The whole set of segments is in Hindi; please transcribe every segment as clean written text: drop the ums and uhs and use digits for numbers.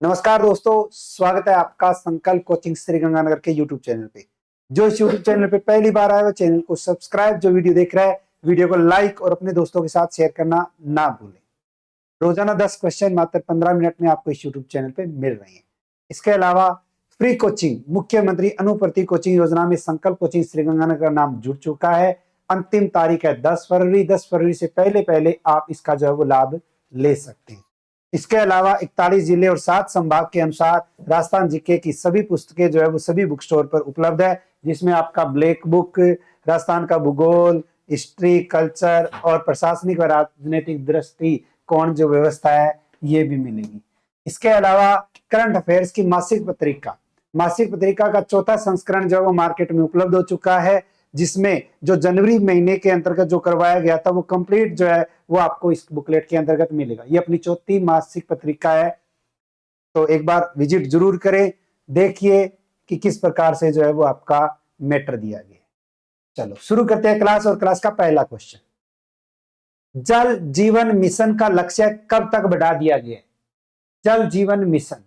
नमस्कार दोस्तों, स्वागत है आपका संकल्प कोचिंग श्री गंगानगर के यूट्यूब चैनल पे। जो इस यूट्यूब चैनल पे पहली बार आए हो चैनल को सब्सक्राइब, जो वीडियो देख रहा है वीडियो को लाइक और अपने दोस्तों के साथ शेयर करना ना भूलें। रोजाना 10 क्वेश्चन मात्र 15 मिनट में आपको इस यूट्यूब चैनल पे मिल रही है। इसके अलावा फ्री कोचिंग मुख्यमंत्री अनुप्रति कोचिंग योजना में संकल्प कोचिंग श्री गंगानगर का नाम जुड़ चुका है। अंतिम तारीख है 10 फरवरी। 10 फरवरी से पहले पहले आप इसका जो है वो लाभ ले सकते हैं। इसके अलावा 41 जिले और 7 संभाग के अनुसार राजस्थान जीके की सभी पुस्तकें जो है वो सभी बुक स्टोर पर उपलब्ध है, जिसमें आपका ब्लैक बुक, राजस्थान का भूगोल, हिस्ट्री, कल्चर और प्रशासनिक व राजनीतिक दृष्टिकोण जो व्यवस्था है ये भी मिलेगी। इसके अलावा करंट अफेयर्स की मासिक पत्रिका का चौथा संस्करण जो है वो मार्केट में उपलब्ध हो चुका है, जिसमें जो जनवरी महीने के अंतर्गत जो करवाया गया था वो कंप्लीट जो है वो आपको इस बुकलेट के अंतर्गत मिलेगा। ये अपनी चौथी मासिक पत्रिका है, तो एक बार विजिट जरूर करें, देखिए कि किस प्रकार से जो है वो आपका मैटर दिया गया है। चलो शुरू करते हैं क्लास। और क्लास का पहला क्वेश्चन, जल जीवन मिशन का लक्ष्य कब तक बढ़ा दिया गया है? जल जीवन मिशन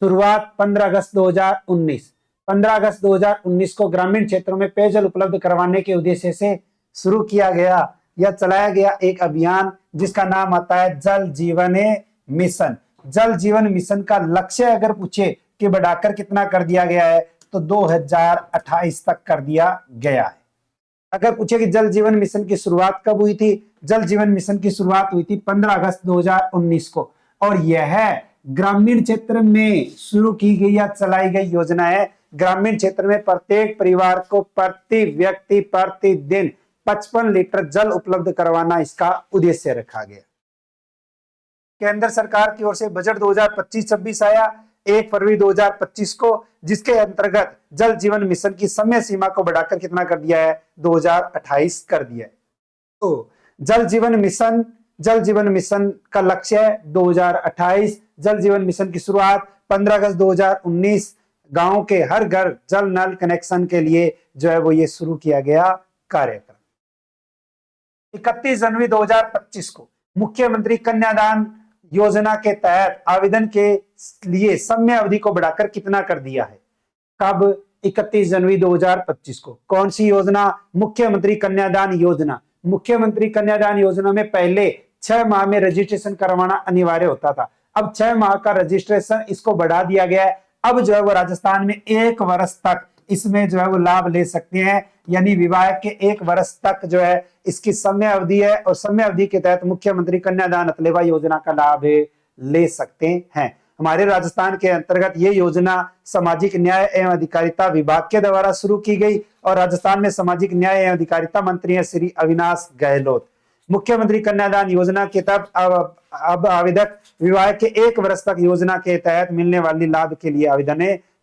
शुरुआत 15 अगस्त 2019। 15 अगस्त 2019 को ग्रामीण क्षेत्रों में पेयजल उपलब्ध करवाने के उद्देश्य से शुरू किया गया या चलाया गया एक अभियान जिसका नाम आता है जल जीवन मिशन। जल जीवन मिशन का लक्ष्य अगर पूछे कि बढ़ाकर कितना कर दिया गया है तो 2028 तक कर दिया गया है। अगर पूछे कि जल जीवन मिशन की शुरुआत कब हुई थी, जल जीवन मिशन की शुरुआत हुई थी 15 अगस्त 2019 को, और यह ग्रामीण क्षेत्र में शुरू की गई या चलाई गई योजना है। ग्रामीण क्षेत्र में प्रत्येक परिवार को प्रति व्यक्ति प्रतिदिन 55 लीटर जल उपलब्ध करवाना इसका उद्देश्य रखा गया। केंद्र सरकार की ओर से बजट 2025-26 आया 1 फरवरी 2025 को, जिसके अंतर्गत जल जीवन मिशन की समय सीमा को बढ़ाकर कितना कर दिया है? 2028 कर दिया है। तो जल जीवन मिशन का लक्ष्य है 2028। जल जीवन मिशन की शुरुआत 15 अगस्त 2019 गांव के हर घर जल नल कनेक्शन के लिए जो है वो ये शुरू किया गया कार्यक्रम। 31 जनवरी 2025 को मुख्यमंत्री कन्यादान योजना के तहत आवेदन के लिए समय अवधि को बढ़ाकर कितना कर दिया है? कब? 31 जनवरी 2025 को। कौन सी योजना? मुख्यमंत्री कन्यादान योजना। मुख्यमंत्री कन्यादान योजना में पहले 6 माह में रजिस्ट्रेशन करवाना अनिवार्य होता था, अब 6 माह का रजिस्ट्रेशन इसको बढ़ा दिया गया है। अब जो है वो राजस्थान में 1 वर्ष तक इसमें जो है वो लाभ ले सकते हैं, यानी विवाह के 1 वर्ष तक जो है इसकी समय अवधि है, और समय अवधि के तहत मुख्यमंत्री कन्यादान अतलेवा योजना का लाभ ले सकते हैं। हमारे राजस्थान के अंतर्गत ये योजना सामाजिक न्याय एवं अधिकारिता विभाग के द्वारा शुरू की गई, और राजस्थान में सामाजिक न्याय एवं अधिकारिता मंत्री है श्री अविनाश गहलोत। मुख्यमंत्री कन्यादान योजना के तहत अब आवेदक विवाह के 1 वर्ष तक योजना के तहत मिलने वाली लाभ के लिए आवेदन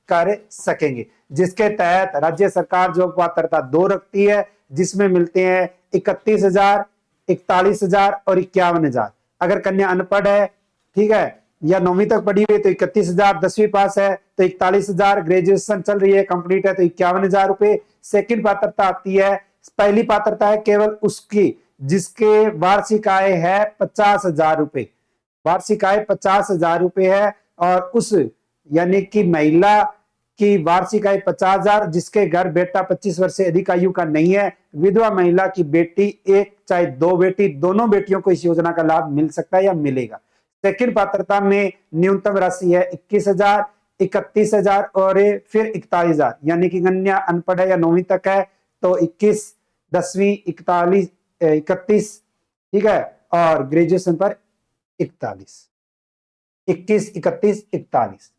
कर सकेंगे, जिसके तहत राज्य सरकार जो पात्रता 2 रखती है, जिसमें मिलते हैं 31,000, 41,000 और 51,000। अगर कन्या अनपढ़ है, ठीक है, या 9वीं तक पढ़ी हुई तो 31,000, 10वीं पास है तो 41,000, ग्रेजुएशन चल रही है कंप्लीट है तो 51,000 रुपए। सेकंड पात्रता आती है, पहली पात्रता है केवल उसकी जिसके वार्षिक आय है 50,000 रुपए, वार्षिक आय 50,000 रुपए है, और उस यानी कि महिला की वार्षिक आय 50,000, जिसके घर बेटा 25 वर्ष से अधिक आयु का नहीं है, विधवा महिला की बेटी एक चाहे 2 बेटी, दोनों बेटियों को इस योजना का लाभ मिल सकता है या मिलेगा। सेकंड पात्रता में न्यूनतम राशि है 21,000, 31,000 और फिर 41,000, यानी कि कन्या अनपढ़ है या 9वीं तक है तो 21, 10वीं 41, 31, ठीक है, और ग्रेजुएशन पर 41, 21, 31, 41।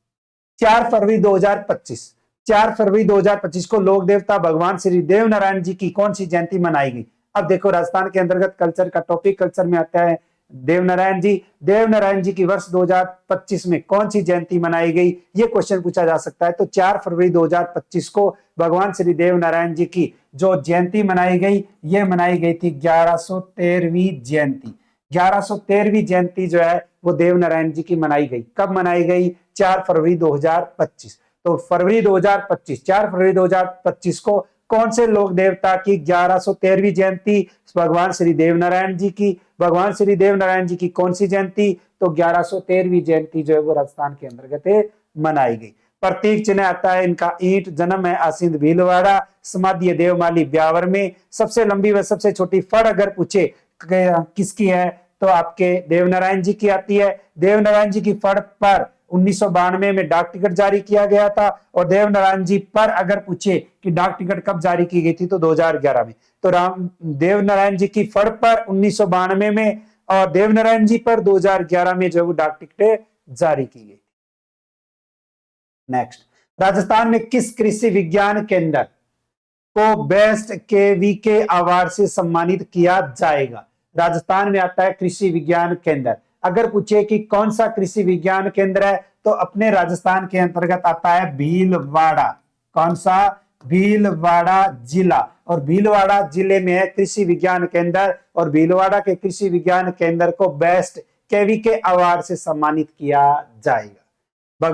4 फरवरी 2025, 4 फरवरी 2025 को लोक देवता भगवान श्री देव नारायण जी की कौन सी जयंती मनाई गई? अब देखो राजस्थान के अंतर्गत कल्चर का टॉपिक, कल्चर में आता है देवनारायण जी। देवनारायण जी की वर्ष 2025 में कौन सी जयंती मनाई गई, ये क्वेश्चन पूछा जा सकता है। तो 4 फरवरी 2025 को भगवान श्री देवनारायण जी की जो जयंती मनाई गई, ये मनाई गई थी 1113वीं जयंती। 1113वीं जयंती जो है वो देवनारायण जी की मनाई गई। कब मनाई गई? 4 फरवरी 2025। तो फरवरी 2025, 4 फरवरी 2025 को कौन से लोक देवता की 1113वीं जयंती? भगवान श्री देवनारायण जी की। भगवान श्री देव नारायण जी की कौन सी जयंती? तो 1113वीं जयंती जो है वो राजस्थान के अंतर्गत मनाई गई। प्रतीक चिन्ह आता है इनका ईंट, जन्म है आसिंद भीलवाड़ा, समाधि देवमाली ब्यावर में। सबसे लंबी व सबसे छोटी फड़ अगर पूछे किसकी है तो आपके देवनारायण जी की आती है। देवनारायण जी की फड़ पर 1992 में डाक टिकट जारी किया गया था, और देवनारायण जी पर अगर पूछे कि डाक टिकट कब जारी की गई थी तो 2011 में। तो राम देवनारायण जी की फड़ पर 1992 में और देवनारायण जी पर 2011 में जो डाक टिकट जारी की गई। नेक्स्ट, राजस्थान में किस कृषि विज्ञान केंद्र को बेस्ट केवीके अवार्ड से सम्मानित किया जाएगा? राजस्थान में आता है कृषि विज्ञान केंद्र। अगर पूछे कि कौन सा कृषि विज्ञान केंद्र है तो अपने राजस्थान के अंतर्गत आता है भीलवाड़ा। कौन सा? भीलवाड़ा जिला, और भीलवाड़ा जिले में है कृषि विज्ञान केंद्र, और भीलवाड़ा के कृषि विज्ञान केंद्र को बेस्ट केवीके अवार्ड से सम्मानित किया जाएगा।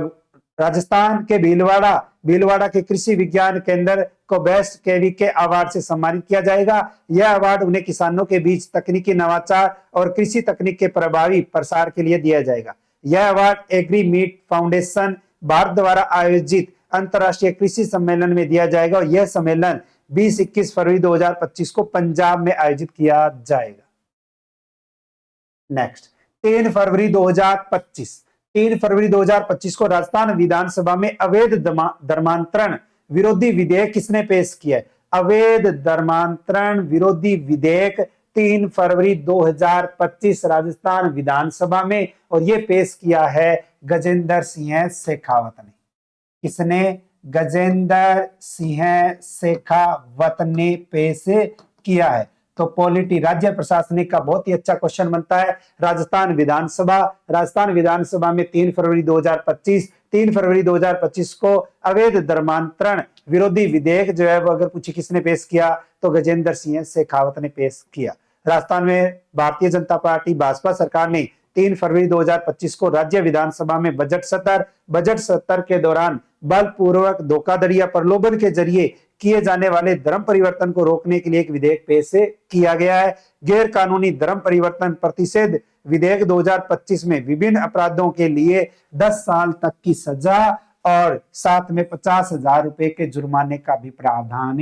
राजस्थान के भीलवाड़ा के कृषि विज्ञान केंद्र को बेस्ट केवीके अवार्ड से सम्मानित किया जाएगा। यह अवार्ड उन्हें किसानों के बीच तकनीकी नवाचार और कृषि तकनीक के प्रभावी प्रसार के लिए दिया जाएगा। यह award agri meet foundation Bharat द्वारा आयोजित अंतर्राष्ट्रीय कृषि सम्मेलन में दिया जाएगा, और यह सम्मेलन 20-21 फरवरी 2025 को पंजाब में आयोजित किया जाएगा। नेक्स्ट, 3 फरवरी 2025 को राजस्थान विधानसभा में अवैध धर्मांतरण विरोधी विधेयक किसने पेश किया है? अवैध धर्मांतरण विरोधी विधेयक 3 फरवरी 2025 राजस्थान विधानसभा में, और यह पेश किया है गजेंद्र सिंह शेखावत ने। किसने? गजेंद्र सिंह शेखावत ने पेश किया है। तो पॉलिटी राज्य प्रशासनिक का बहुत ही अच्छा क्वेश्चन बनता है। राजस्थान विधानसभा में 3 फरवरी 2025 को अवैध धर्मांतरण विरोधी विधेयक जो है वो अगर पूछे किसने पेश किया तो गजेंद्र सिंह शेखावत ने पेश किया। राजस्थान में भारतीय जनता पार्टी भाजपा सरकार ने 3 फरवरी 2025 को राज्य विधानसभा में बजट सत्र के दौरान बलपूर्वक धोखाधड़ी या प्रलोभन के जरिए किए जाने वाले धर्म परिवर्तन को रोकने के लिए एक विधेयक पेश किया गया है। गैर कानूनी धर्म परिवर्तन प्रतिषेध विधेयक 2025 में विभिन्न अपराधों के लिए 10 साल तक की सजा और साथ में 50,000 रुपए के जुर्माने का भी प्रावधान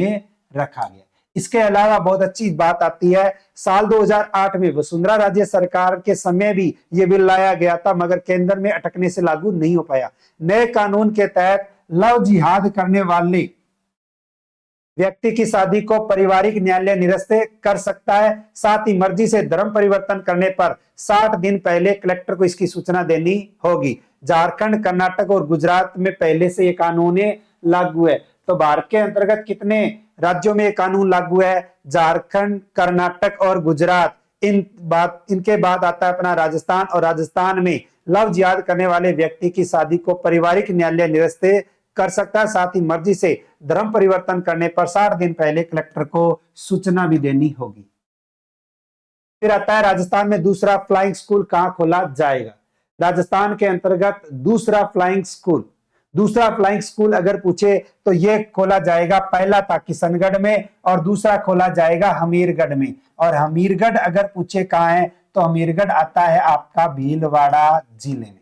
रखा गया। इसके अलावा बहुत अच्छी बात आती है, साल 2008 में वसुंधरा राज्य सरकार के समय भी यह बिल लाया गया था, मगर केंद्र में अटकने से लागू नहीं हो पाया। नए कानून के तहत लव जिहाद करने वाले व्यक्ति की शादी को पारिवारिक न्यायालय निरस्त कर सकता है। साथ ही मर्जी से धर्म परिवर्तन करने पर 60 दिन पहले कलेक्टर को इसकी सूचना देनी होगी। झारखंड, कर्नाटक और गुजरात में पहले से ये कानून लागू है। तो भारत के अंतर्गत कितने राज्यों में ये कानून लागू है? झारखंड, कर्नाटक और गुजरात। इनके बाद आता है अपना राजस्थान, और राजस्थान में लव जिहाद करने वाले व्यक्ति की शादी को पारिवारिक न्यायालय निरस्त कर सकता है। साथ ही मर्जी से धर्म परिवर्तन करने पर 60 दिन पहले कलेक्टर को सूचना भी देनी होगी। फिर आता है राजस्थान में दूसरा फ्लाइंग स्कूल कहां खोला जाएगा? राजस्थान के अंतर्गत दूसरा फ्लाइंग स्कूल अगर पूछे तो यह खोला जाएगा, पहला था किशनगढ़ में और दूसरा खोला जाएगा हमीरगढ़ में। और हमीरगढ़ अगर पूछे कहां है तो हमीरगढ़ आता है आपका भीलवाड़ा जिले में।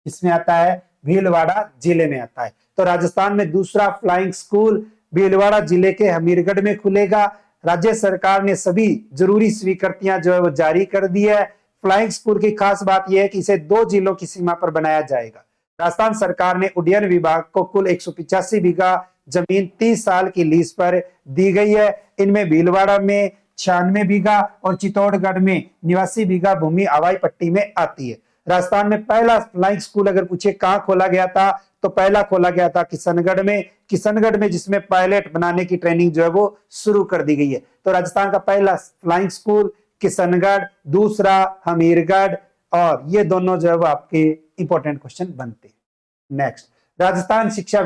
इसमें आता है भीलवाड़ा जिले में आता है। तो राजस्थान में दूसरा फ्लाइंग स्कूल भीलवाड़ा जिले के हमीरगढ़ में खुलेगा। राज्य सरकार ने सभी जरूरी स्वीकृतियां जो है वो जारी कर दी है। फ्लाइंग स्कूल की खास बात यह है कि इसे 2 जिलों की सीमा पर बनाया जाएगा। राजस्थान सरकार ने उड्डयन विभाग को कुल 185 बीघा जमीन 30 साल की लीज पर दी गई है। इनमें भीलवाड़ा में 96 बीघा और चित्तौड़गढ़ में 89 बीघा भूमि हवाई पट्टी में आती है। राजस्थान में पहला फ्लाइंग स्कूल अगर पूछे कहां खोला गया था तो पहला खोला गया था किशनगढ़ में, जिसमें पायलट बनाने की ट्रेनिंग जो है वो शुरू कर दी गई है। तो राजस्थान का पहला फ्लाइंग स्कूल किशनगढ़, दूसरा हमीरगढ़, और ये दोनों जो है वो आपके इंपॉर्टेंट क्वेश्चन बनते हैं। नेक्स्ट, राजस्थान शिक्षा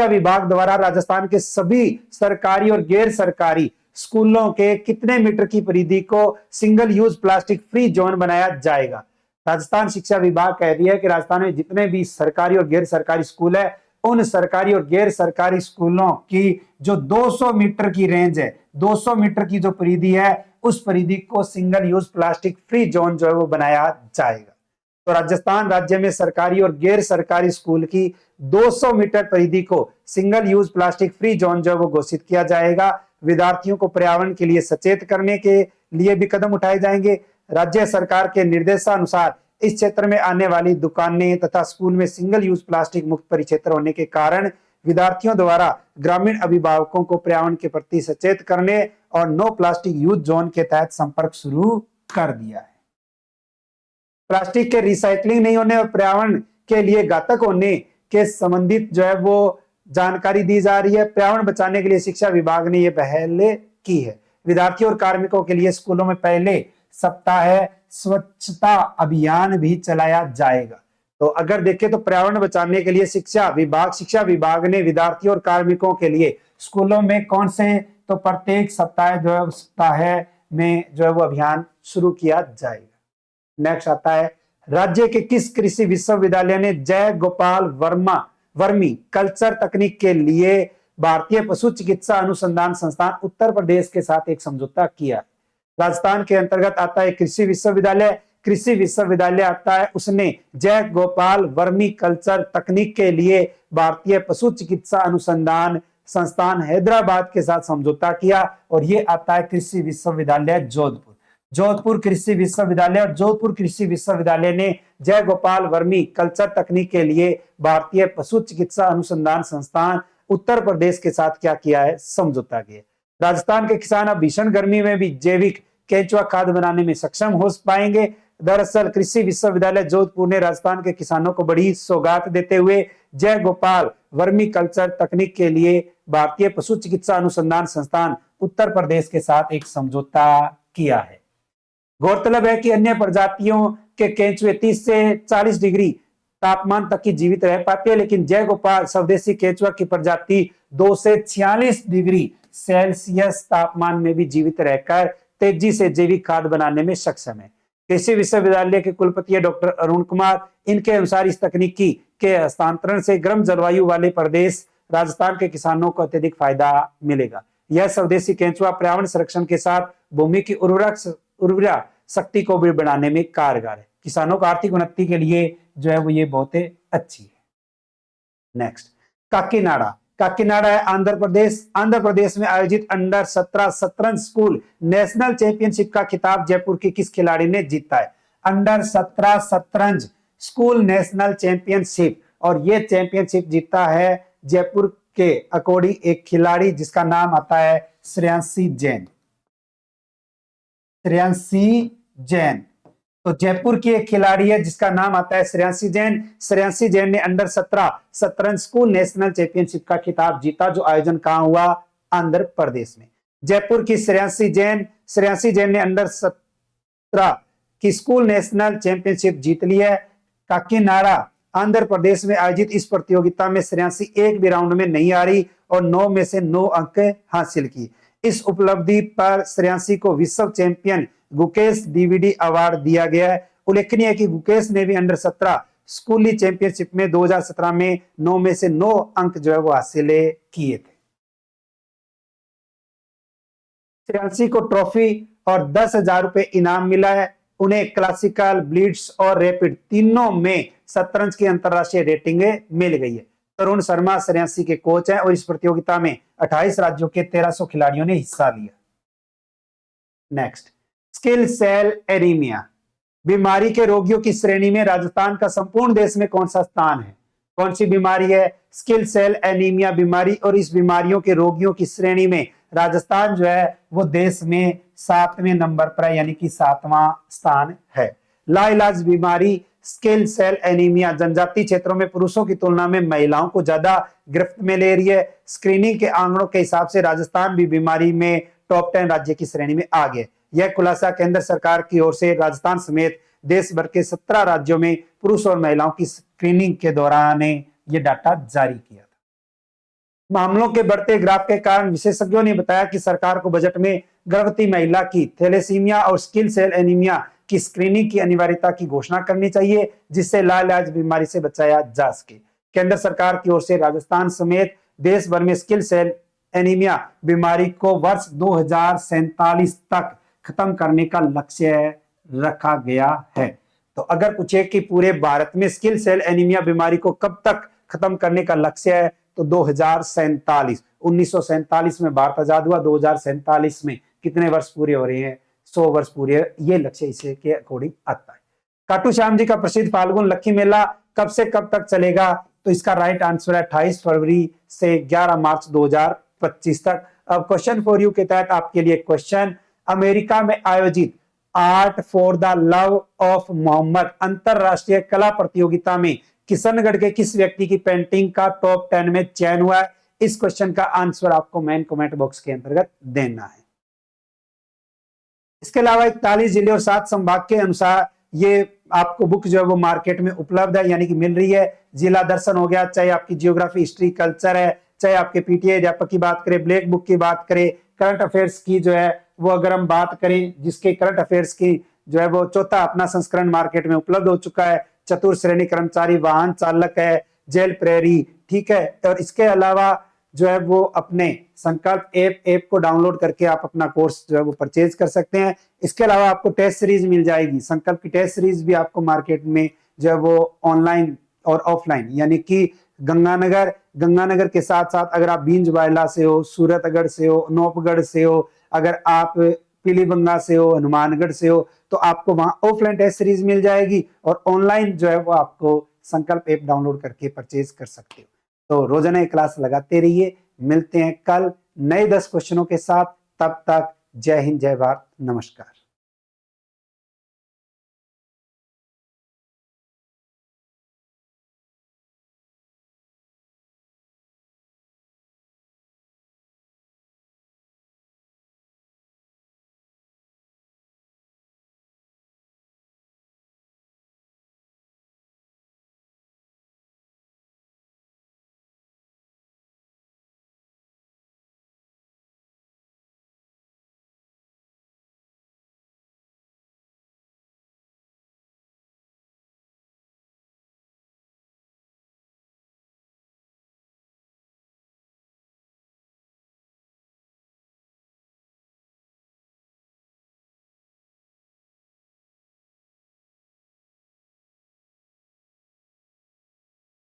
विभाग द्वारा राजस्थान के सभी सरकारी और गैर सरकारी स्कूलों के कितने मीटर की परिधि को single use plastic free zone बनाया जाएगा? राजस्थान शिक्षा विभाग कह दिया है कि राजस्थान में जितने भी सरकारी और गैर सरकारी स्कूल है, उन सरकारी और गैर सरकारी स्कूलों की जो 200 मीटर की रेंज है, 200 मीटर की जो परिधि है, उस परिधि को single use plastic free zone जो है वो बनाया जाएगा। तो राजस्थान राज्य में सरकारी और गैर सरकारी स्कूल की 200 मीटर परिधि को single use plastic free zone जो है वो घोषित किया जाएगा। विद्यार्थियों को पर्यावरण के लिए सचेत करने के लिए भी कदम उठाए जाएंगे। राज्य सरकार के निर्देशानुसार इस क्षेत्र में आने वाली दुकानें तथा स्कूल में सिंगल यूज प्लास्टिक मुक्त परिक्षेत्र होने के कारण विद्यार्थियों द्वारा ग्रामीण अभिभावकों को पर्यावरण के प्रति सचेत करने और नो प्लास्टिक यूज जोन के तहत संपर्क शुरू कर दिया है। प्लास्टिक के रिसाइकलिंग नहीं होने और पर्यावरण के लिए घातक होने के संबंधित जो है वो जानकारी दी जा रही है। पर्यावरण बचाने के लिए शिक्षा विभाग ने यह पहल की है। विद्यार्थियों और कार्मिकों के लिए स्कूलों में पहले सप्ताह स्वच्छता अभियान भी चलाया जाएगा। तो अगर देखें तो पर्यावरण बचाने के लिए शिक्षा विभाग ने विद्यार्थियों और कार्मिकों के लिए स्कूलों में कौन से, तो प्रत्येक सप्ताह में जो है वो अभियान शुरू किया जाएगा। नेक्स्ट आता है, राज्य के किस कृषि विश्वविद्यालय ने जय गोपाल वर्मी कल्चर तकनीक के लिए भारतीय पशु चिकित्सा अनुसंधान संस्थान उत्तर प्रदेश के साथ एक समझौता किया? राजस्थान के अंतर्गत आता है कृषि विश्वविद्यालय आता है, उसने जय गोपाल वर्मी कल्चर तकनीक के लिए भारतीय पशु चिकित्सा अनुसंधान संस्थान हैदराबाद के साथ समझौता किया और ये आता है कृषि विश्वविद्यालय जोधपुर कृषि विश्वविद्यालय। और जोधपुर कृषि विश्वविद्यालय ने जय गोपाल वर्मी कल्चर तकनीक के लिए भारतीय पशु चिकित्सा अनुसंधान संस्थान उत्तर प्रदेश के साथ क्या किया है, समझौता किया। राजस्थान के किसान अब भीषण गर्मी में भी जैविक केंचुआ खाद बनाने में सक्षम हो पाएंगे। दरअसल कृषि विश्वविद्यालय जोधपुर ने राजस्थान के किसानों को बड़ी सौगात देते हुए जय गोपाल वर्मी कल्चर तकनीक के लिए भारतीय पशु चिकित्सा अनुसंधान संस्थान उत्तर प्रदेश के साथ एक समझौता किया है। गौरतलब है कि अन्य प्रजातियों के केंचुए 30 से 40 डिग्री तापमान तक की जीवित रह पाते हैं, लेकिन जय गोपाल स्वदेशी केंचुआ की प्रजाति 2 से 46 डिग्री सेल्सियस तापमान में भी जीवित रहकर तेजी से जैविक खाद बनाने में सक्षम है। कृषि विश्वविद्यालय के कुलपति डॉक्टर अरुण कुमार, इनके अनुसार इस तकनीकी के हस्तांतरण से गर्म जलवायु वाले प्रदेश राजस्थान के किसानों को अत्यधिक फायदा मिलेगा। यह स्वदेशी केंचुआ पर्यावरण संरक्षण के साथ भूमि की उर्वरा शक्ति को भी बढ़ाने में कारगर है। किसानों को आर्थिक उन्नति के लिए जो है वो ये बहुत अच्छी है। नेक्स्ट, काकीनाडा है आंध्र प्रदेश में आयोजित अंडर 17 शतरंज स्कूल नेशनल चैंपियनशिप का खिताब जयपुर की किस खिलाड़ी ने जीता है? अंडर 17 शतरंज स्कूल नेशनल चैंपियनशिप, और ये चैंपियनशिप जीता है जयपुर के अकॉर्डिंग एक खिलाड़ी जिसका नाम आता है श्रेयांशी जैन। तो जयपुर की एक खिलाड़ी है जिसका नाम आता है श्रेयांशी जैन ने अंडर 17 शतरंज स्कूल नेशनल चैंपियनशिप का खिताब जीता, जो आयोजन कहां हुआ? आंध्र प्रदेश में। जयपुर की श्रेयांशी जैन ने अंडर 17 की स्कूल नेशनल चैंपियनशिप जीत ली है। काकीनाडा आंध्र प्रदेश में आयोजित इस प्रतियोगिता में श्रेयांशी एक भी राउंड में नहीं हारी और 9 में से 9 अंक हासिल की। इस उपलब्धि पर श्रेयांशी को विश्व चैंपियन गुकेश डीवीडी अवार्ड दिया गया है। उल्लेखनीय है कि गुकेश ने भी अंडर 17 स्कूली चैंपियनशिप में 2017 में 9 में से 9 अंक जो है वो हासिल किए थे। श्रेयांशी को ट्रॉफी और 10,000 रुपए इनाम मिला है। उन्हें क्लासिकल, ब्लिट्स और रैपिड तीनों में शतरंज की अंतरराष्ट्रीय रेटिंग मिल गई है। तरुण शर्मा श्रेयांशी के कोच हैं और इस प्रतियोगिता में 28 राज्यों के 1300 खिलाड़ियों ने हिस्सा लिया। नेक्स्ट, स्किल सेल एनीमिया बीमारी के रोगियों की श्रेणी में राजस्थान का संपूर्ण देश में कौन सा स्थान है? कौन सी बीमारी है? स्किल सेल एनीमिया बीमारी, और इस बीमारियों के रोगियों की श्रेणी में राजस्थान जो है वो देश में 7वें नंबर पर है, यानी कि 7वां स्थान है। लाइलाज बीमारी स्किल सेल एनीमिया जनजातीय क्षेत्रों में पुरुषों की तुलना में महिलाओं को ज्यादा गिरफ्त में ले रही है। स्क्रीनिंग के आंकड़ों के हिसाब से राजस्थान भी बीमारी में टॉप 10 राज्य की श्रेणी में आ गया। यह खुलासा केंद्र सरकार की ओर से राजस्थान समेत देश भर के 17 राज्यों में पुरुष और महिलाओं की स्क्रीनिंग के दौरान यह डाटा जारी किया था। मामलों के बढ़ते ग्राफ के कारण विशेषज्ञों ने बताया कि सरकार को बजट में गर्भवती महिला की थैलेसीमिया और स्किल सेल एनीमिया की स्क्रीनिंग की अनिवार्यता की घोषणा करनी चाहिए, जिससे लाइलाज बीमारी से बचाया जा सके। केंद्र सरकार की ओर से राजस्थान समेत देश भर में स्किल सेल एनीमिया बीमारी को वर्ष 2047 तक खत्म करने का लक्ष्य रखा गया है। तो अगर पूछे कि पूरे भारत में सिकल सेल एनीमिया बीमारी को कब तक खत्म करने का लक्ष्य है, तो 2047। 1947 में भारत आजाद हुआ, 2047 में कितने वर्ष पूरे हो रहे हैं? 100 वर्ष पूरे। ये लक्ष्य इसे के अकॉर्डिंग आता है। खाटू श्याम जी का प्रसिद्ध फाल्गुन लक्की मेला कब से कब तक चलेगा? तो इसका राइट आंसर है 28 फरवरी से 11 मार्च 2025 तक। अब क्वेश्चन फॉर यू के तहत आपके लिए क्वेश्चन, अमेरिका में आयोजित art for the love of Mohammed अंतरराष्ट्रीय कला प्रतियोगिता में किशनगढ़ के किस व्यक्ति की पेंटिंग का टॉप 10 में चयन हुआ है? इस क्वेश्चन का आंसर आपको मेन कमेंट बॉक्स के अंतर्गत देना है। इसके अलावा 41 जिले और 7 संभाग के अनुसार ये आपको बुक जो है वो मार्केट में उपलब्ध है, यानी कि मिल रही है। जिला दर्शन हो गया, चाहे आपकी जियोग्राफी, हिस्ट्री, कल्चर है, चाहे आपके पीटीए अध्यापक की बात करें, ब्लैक बुक की बात करें, करंट अफेयर्स की जो है वो अगर हम बात करें, जिसके करंट अफेयर्स की जो है वो चौथा अपना संस्करण मार्केट में उपलब्ध हो चुका है। चतुर्थ श्रेणी कर्मचारी वाहन चालक है, जेल प्रेरी, ठीक है। और इसके अलावा जो है वो अपने संकल्प ऐप को डाउनलोड करके आप अपना कोर्स जो है वो परचेज कर सकते हैं। इसके अलावा आपको टेस्ट सीरीज मिल जाएगी, संकल्प की टेस्ट सीरीज भी आपको मार्केट में जो है वो ऑनलाइन और ऑफलाइन, यानी कि गंगानगर के साथ साथ अगर आप बींजवाइला से हो, सूरतगढ़ से हो, नौपगढ़ से हो, अगर आप पीलीबंगा से हो, हनुमानगढ़ से हो, तो आपको वहां ऑफलाइन टेस्ट सीरीज मिल जाएगी और ऑनलाइन जो है वो आपको संकल्प ऐप डाउनलोड करके परचेज कर सकते हो। तो रोजाना ये क्लास लगाते रहिए। मिलते हैं कल नए 10 क्वेश्चनों के साथ। तब तक जय हिंद, जय भारत, नमस्कार।